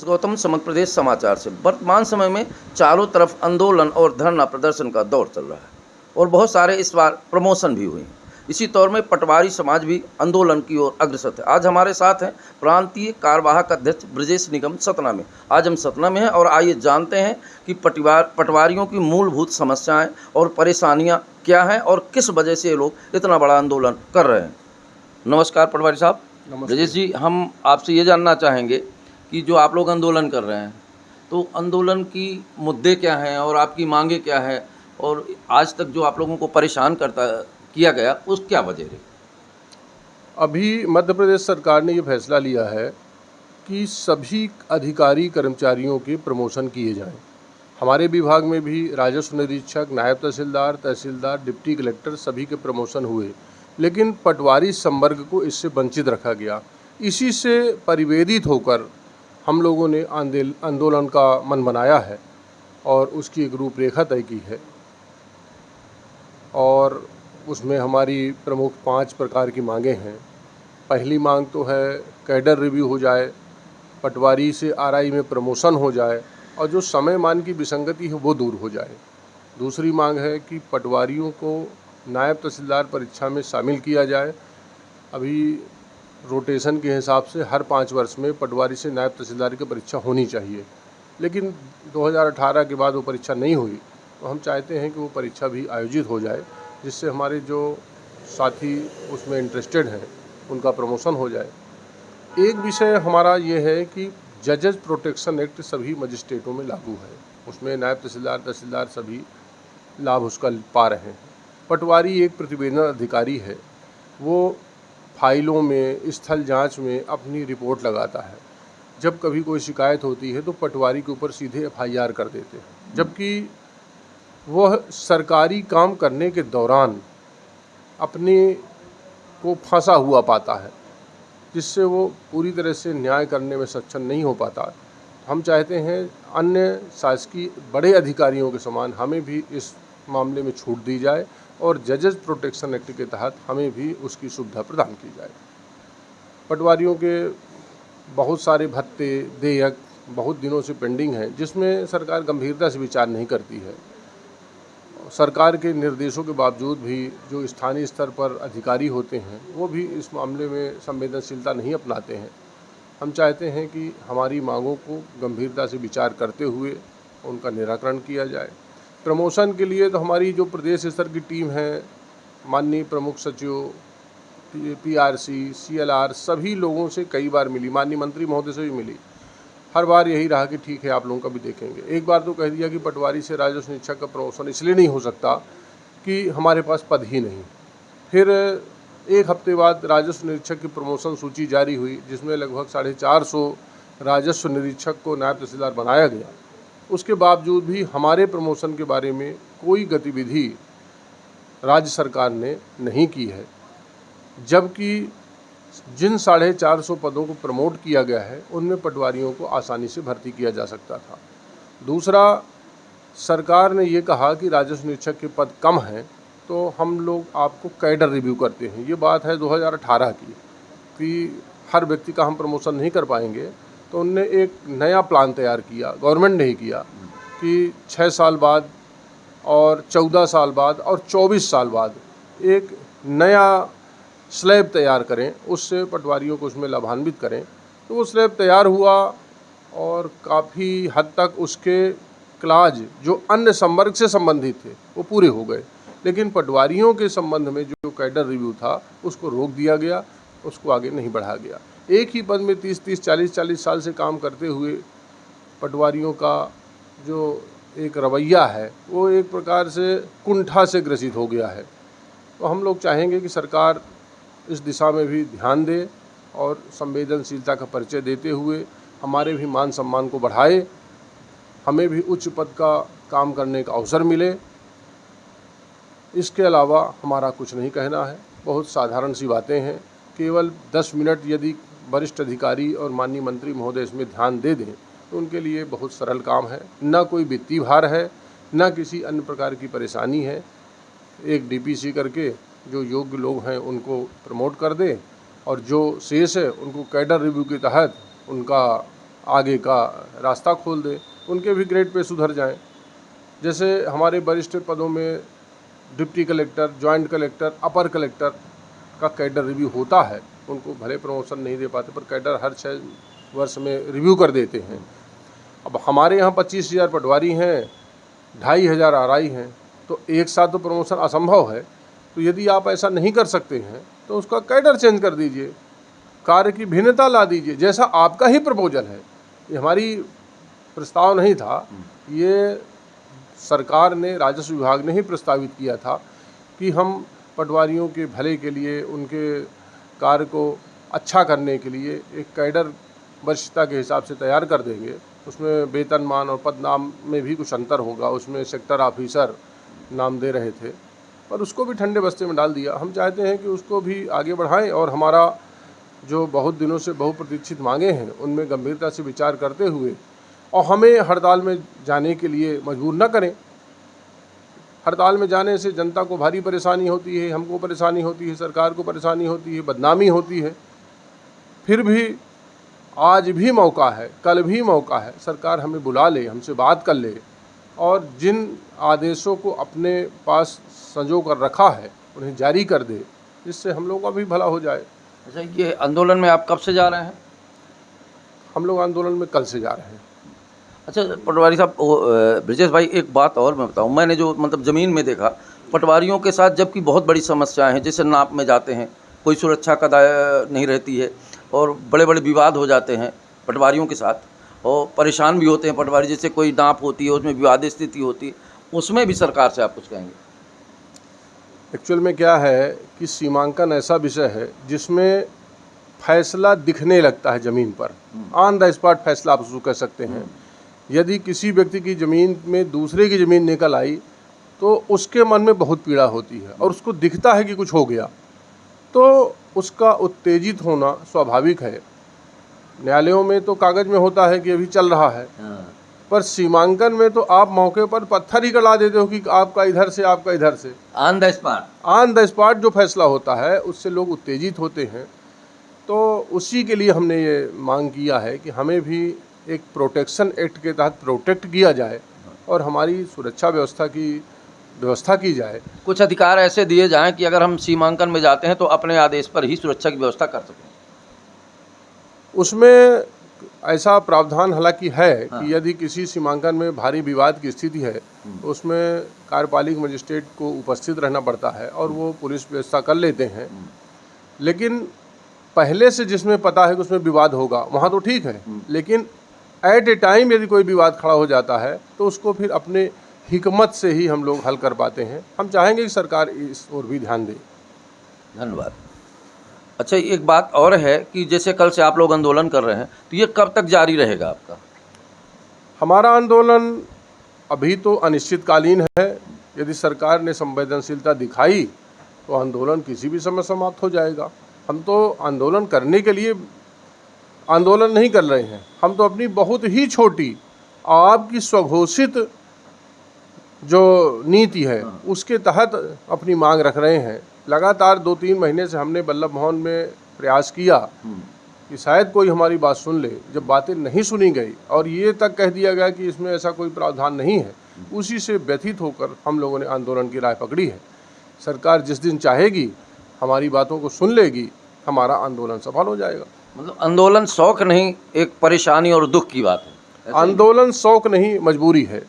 गौतम समग्र प्रदेश समाचार से। वर्तमान समय में चारों तरफ आंदोलन और धरना प्रदर्शन का दौर चल रहा है और बहुत सारे इस बार प्रमोशन भी हुए हैं। इसी दौर में पटवारी समाज भी आंदोलन की ओर अग्रसर है। आज हमारे साथ हैं प्रांतीय कार्यवाहक अध्यक्ष ब्रजेश निगम सतना में। आज हम सतना में हैं और आइए जानते हैं कि पटवारियों की मूलभूत समस्याएं और परेशानियां क्या हैं और किस वजह से ये लोग इतना बड़ा आंदोलन कर रहे हैं। नमस्कार पटवारी साहब। ब्रजेश जी, हम आपसे ये जानना चाहेंगे कि जो आप लोग आंदोलन कर रहे हैं, तो आंदोलन की मुद्दे क्या हैं और आपकी मांगे क्या है, और आज तक जो आप लोगों को परेशान किया गया उस क्या वजह रही? अभी मध्य प्रदेश सरकार ने ये फैसला लिया है कि सभी अधिकारी कर्मचारियों के प्रमोशन किए जाएं। हमारे विभाग में भी राजस्व निरीक्षक, नायब तहसीलदार, तहसीलदार, डिप्टी कलेक्टर सभी के प्रमोशन हुए, लेकिन पटवारी संवर्ग को इससे वंचित रखा गया। इसी से परिवेदित होकर हम लोगों ने आंदोलन का मन बनाया है और उसकी एक रूपरेखा तय की है और उसमें हमारी प्रमुख 5 प्रकार की मांगें हैं। पहली मांग तो है कैडर रिव्यू हो जाए, पटवारी से आरआई में प्रमोशन हो जाए और जो समय मान की विसंगति है वो दूर हो जाए। दूसरी मांग है कि पटवारियों को नायब तहसीलदार परीक्षा में शामिल किया जाए। अभी रोटेशन के हिसाब से हर 5 वर्ष में पटवारी से नायब तहसीलदार की परीक्षा होनी चाहिए, लेकिन 2018 के बाद वो परीक्षा नहीं हुई। तो हम चाहते हैं कि वो परीक्षा भी आयोजित हो जाए, जिससे हमारे जो साथी उसमें इंटरेस्टेड हैं उनका प्रमोशन हो जाए। एक विषय हमारा ये है कि जजेस प्रोटेक्शन एक्ट सभी मजिस्ट्रेटों में लागू है, उसमें नायब तहसीलदार, तहसीलदार सभी लाभ उसका पा रहे हैं। पटवारी एक प्रतिवेदन अधिकारी है, वो फाइलों में, स्थल जांच में अपनी रिपोर्ट लगाता है। जब कभी कोई शिकायत होती है तो पटवारी के ऊपर सीधे एफआईआर कर देते हैं, जबकि वह सरकारी काम करने के दौरान अपने को फंसा हुआ पाता है, जिससे वो पूरी तरह से न्याय करने में सक्षम नहीं हो पाता। हम चाहते हैं अन्य शासकीय बड़े अधिकारियों के समान हमें भी इस मामले में छूट दी जाए और जजेस प्रोटेक्शन एक्ट के तहत हमें भी उसकी सुविधा प्रदान की जाए। पटवारियों के बहुत सारे भत्ते, देयक बहुत दिनों से पेंडिंग हैं, जिसमें सरकार गंभीरता से विचार नहीं करती है। सरकार के निर्देशों के बावजूद भी जो स्थानीय स्तर पर अधिकारी होते हैं वो भी इस मामले में संवेदनशीलता नहीं अपनाते हैं। हम चाहते हैं कि हमारी मांगों को गंभीरता से विचार करते हुए उनका निराकरण किया जाए। प्रमोशन के लिए तो हमारी जो प्रदेश स्तर की टीम है, माननीय प्रमुख सचिव, पीआरसी, सीएलआर सभी लोगों से कई बार मिली, माननीय मंत्री महोदय से भी मिली। हर बार यही रहा कि ठीक है, आप लोगों का भी देखेंगे। एक बार तो कह दिया कि पटवारी से राजस्व निरीक्षक का प्रमोशन इसलिए नहीं हो सकता कि हमारे पास पद ही नहीं। फिर एक हफ्ते बाद राजस्व निरीक्षक की प्रमोशन सूची जारी हुई, जिसमें लगभग 450 राजस्व निरीक्षक को नायब तहसीलदार बनाया गया। उसके बावजूद भी हमारे प्रमोशन के बारे में कोई गतिविधि राज्य सरकार ने नहीं की है, जबकि जिन 450 पदों को प्रमोट किया गया है उनमें पटवारियों को आसानी से भर्ती किया जा सकता था। दूसरा, सरकार ने ये कहा कि राजस्व निरीक्षक के पद कम हैं तो हम लोग आपको कैडर रिव्यू करते हैं। ये बात है 2018 की कि हर व्यक्ति का हम प्रमोशन नहीं कर पाएंगे, तो उनने एक नया प्लान तैयार किया, गवर्नमेंट ने ही किया, कि 6 साल बाद और 14 साल बाद और 24 साल बाद एक नया स्लैब तैयार करें, उससे पटवारियों को उसमें लाभान्वित करें। तो वो स्लैब तैयार हुआ और काफ़ी हद तक उसके क्लाज जो अन्य संवर्ग से संबंधित थे वो पूरे हो गए, लेकिन पटवारियों के संबंध में जो कैडर रिव्यू था उसको रोक दिया गया, उसको आगे नहीं बढ़ाया गया। एक ही पद में 30-30, 40-40 साल से काम करते हुए पटवारियों का जो एक रवैया है वो एक प्रकार से कुंठा से ग्रसित हो गया है। तो हम लोग चाहेंगे कि सरकार इस दिशा में भी ध्यान दे और संवेदनशीलता का परिचय देते हुए हमारे भी मान सम्मान को बढ़ाए, हमें भी उच्च पद का काम करने का अवसर मिले। इसके अलावा हमारा कुछ नहीं कहना है, बहुत साधारण सी बातें हैं। केवल 10 मिनट यदि वरिष्ठ अधिकारी और माननीय मंत्री महोदय इसमें ध्यान दे दें तो उनके लिए बहुत सरल काम है। न कोई वित्तीय भार है, न किसी अन्य प्रकार की परेशानी है। एक डीपीसी करके जो योग्य लोग हैं उनको प्रमोट कर दें और जो शेष है उनको कैडर रिव्यू के तहत उनका आगे का रास्ता खोल दें, उनके भी ग्रेड पे सुधर जाएं। जैसे हमारे वरिष्ठ पदों में डिप्टी कलेक्टर, जॉइंट कलेक्टर, अपर कलेक्टर का कैडर रिव्यू होता है, उनको भले प्रमोशन नहीं दे पाते पर कैडर हर 6 वर्ष में रिव्यू कर देते हैं। अब हमारे यहाँ 25,000 पटवारी हैं, 2,500 आरआई हैं, तो एक साथ तो प्रमोशन असंभव है। तो यदि आप ऐसा नहीं कर सकते हैं तो उसका कैडर चेंज कर दीजिए, कार्य की भिन्नता ला दीजिए, जैसा आपका ही प्रपोजल है। ये हमारी प्रस्ताव नहीं था, ये सरकार ने, राजस्व विभाग ने ही प्रस्तावित किया था कि हम पटवारियों के भले के लिए, उनके कार्य को अच्छा करने के लिए एक कैडर वरिष्ठता के हिसाब से तैयार कर देंगे। उसमें वेतनमान और पद नाम में भी कुछ अंतर होगा। उसमें सेक्टर ऑफिसर नाम दे रहे थे, पर उसको भी ठंडे बस्ते में डाल दिया। हम चाहते हैं कि उसको भी आगे बढ़ाएं और हमारा जो बहुत दिनों से बहुप्रतीक्षित मांगे हैं उनमें गंभीरता से विचार करते हुए, और हमें हड़ताल में जाने के लिए मजबूर न करें। हड़ताल में जाने से जनता को भारी परेशानी होती है, हमको परेशानी होती है, सरकार को परेशानी होती है, बदनामी होती है। फिर भी आज भी मौका है, कल भी मौका है, सरकार हमें बुला ले, हमसे बात कर ले और जिन आदेशों को अपने पास संजो कर रखा है उन्हें जारी कर दे, जिससे हम लोगों का भी भला हो जाए। अच्छा, ये आंदोलन में आप कब से जा रहे हैं? हम लोग आंदोलन में कल से जा रहे हैं। अच्छा पटवारी साहब, ब्रजेश भाई, एक बात और मैं बताऊं, मैंने जो मतलब ज़मीन में देखा पटवारियों के साथ, जबकि बहुत बड़ी समस्याएं हैं, जैसे नाप में जाते हैं, कोई सुरक्षा का नहीं रहती है और बड़े बड़े विवाद हो जाते हैं पटवारियों के साथ, और परेशान भी होते हैं पटवारी। जैसे कोई नाप होती है उसमें विवादित स्थिति होती है, उसमें भी सरकार से आप कुछ कहेंगे? एक्चुअल में क्या है कि सीमांकन ऐसा विषय है जिसमें फैसला दिखने लगता है ज़मीन पर, ऑन द स्पॉट फैसला आप उसको कह सकते हैं। यदि किसी व्यक्ति की ज़मीन में दूसरे की ज़मीन निकल आई तो उसके मन में बहुत पीड़ा होती है और उसको दिखता है कि कुछ हो गया, तो उसका उत्तेजित होना स्वाभाविक है। न्यायालयों में तो कागज़ में होता है कि अभी चल रहा है, पर सीमांकन में तो आप मौके पर पत्थर ही गड़ा देते हो कि आपका इधर से, आपका इधर से। On the spot, on the spot जो फैसला होता है उससे लोग उत्तेजित होते हैं। तो उसी के लिए हमने ये मांग किया है कि हमें भी एक प्रोटेक्शन एक्ट के तहत प्रोटेक्ट किया जाए और हमारी सुरक्षा व्यवस्था की जाए। कुछ अधिकार ऐसे दिए जाएं कि अगर हम सीमांकन में जाते हैं तो अपने आदेश पर ही सुरक्षा की व्यवस्था कर सकें। उसमें ऐसा प्रावधान हालांकि है कि यदि किसी सीमांकन में भारी विवाद की स्थिति है तो उसमें कार्यपालिक मजिस्ट्रेट को उपस्थित रहना पड़ता है और वो पुलिस व्यवस्था कर लेते हैं। लेकिन पहले से जिसमें पता है कि उसमें विवाद होगा वहाँ तो ठीक है, लेकिन एट ए टाइम यदि कोई विवाद खड़ा हो जाता है तो उसको फिर अपने हिकमत से ही हम लोग हल कर पाते हैं। हम चाहेंगे कि सरकार इस ओर भी ध्यान दे। धन्यवाद। अच्छा, एक बात और है कि जैसे कल से आप लोग आंदोलन कर रहे हैं, तो ये कब तक जारी रहेगा आपका? हमारा आंदोलन अभी तो अनिश्चितकालीन है। यदि सरकार ने संवेदनशीलता दिखाई तो आंदोलन किसी भी समय समाप्त हो जाएगा। हम तो आंदोलन करने के लिए आंदोलन नहीं कर रहे हैं, हम तो अपनी बहुत ही छोटी आपकी स्वघोषित जो नीति है उसके तहत अपनी मांग रख रहे हैं। लगातार 2-3 महीने से हमने वल्लभ भवन में प्रयास किया कि शायद कोई हमारी बात सुन ले। जब बातें नहीं सुनी गई और ये तक कह दिया गया कि इसमें ऐसा कोई प्रावधान नहीं है, उसी से व्यथित होकर हम लोगों ने आंदोलन की राह पकड़ी है। सरकार जिस दिन चाहेगी हमारी बातों को सुन लेगी, हमारा आंदोलन सफल हो जाएगा। मतलब आंदोलन शौक नहीं, एक परेशानी और दुख की बात है। आंदोलन शौक नहीं, मजबूरी है।